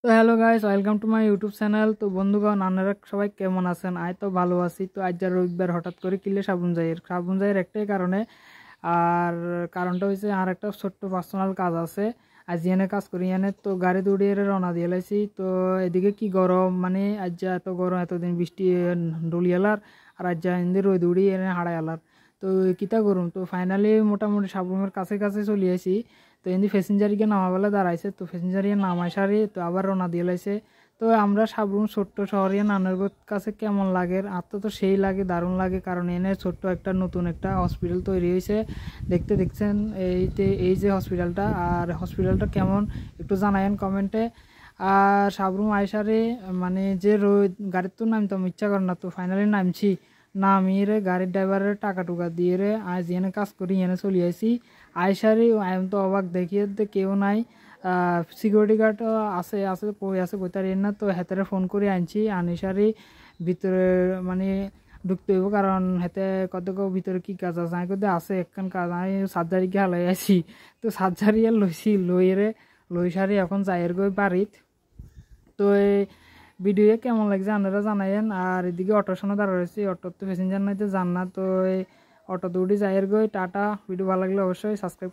তো hello guys, welcome to my YouTube channel. তো বন্ধুগণ, আপনারা সবাই কেমন আছেন? আই তো ভালো আছি। তো আজ যা রবিবার হঠাৎ করে কিলে সাবুন যাইয়ের একটাই কারণে। আর কারণটা হচ্ছে আর একটা ছোট্ট পার্সোনাল কাজ আছে। আজ এনে কাজ করি এনে তো গাড়ি দৌড়িয়ে রওনা দিয়ে লাইছি। তো এদিকে কি গরম, মানে আজ যা এত গরম, এতদিন বৃষ্টি ডলিয়ালার আর আজ যা এনে রোদ উড়ি এনে হাড়াই আলার। তো কিতা করুম, তো ফাইনালি মোটামুটি সাবরুমের কাছে কাছে চলে আসি। তো এমনি প্যাসেঞ্জারকে নামাবেলা দাঁড়াইছে, তো প্যাসেঞ্জারিয়ে নামাই সারি তো আবার রওনা দিয়ে লাইছে। তো আমরা সাবরুম ছোট্ট শহরে নানার কাছে কেমন লাগে, আর তো সেই লাগে, দারুণ লাগে। কারণ এনে ছোট্ট একটা নতুন একটা হসপিটাল তৈরি হয়েছে। দেখছেন এই যে হসপিটালটা, আর হসপিটালটা কেমন একটু জানায়েন কমেন্টে। আর সাবরুম আইসারে মানে যে গাড়ির তো নামতাম ইচ্ছা করে না, তো ফাইনালি নামছি। নামিয়ে রে গাড়ির ড্রাইভারের টাকা টুকা দিয়ে রে আজ এনে কাজ করি এনে চলে আসি। আইসারি আইম তো অবাক, দেখিয়ে কেউ নাই। সিকিউরিটি গার্ড আছে আছে কই আছে কইতার না, তো হেতারে ফোন করে আনছি। আনিসারি ভিতরে মানে ঢুকতে হইব, কারণ হেতে কত ভিতরে কি কাজ আছে। আমি কইতে আছে একখান কাজ, আমি সার্জারি কে হালাই আছি। তো সার্জারি আর লইছি, লই সারি এখন যাইয়ের গই বাড়িত। তো এই ভিডিও কেমন লাগছে আপনারা জানাইন। আর এদিকে অটোর সামনে দাঁড়া রয়েছি, অটোর তো প্যাসেঞ্জার নাই, তো যান না। তো এই অটো দৌড়ি যাইয়ের গই। টাটা। ভিডিও ভালো লাগলে অবশ্যই সাবস্ক্রাইব।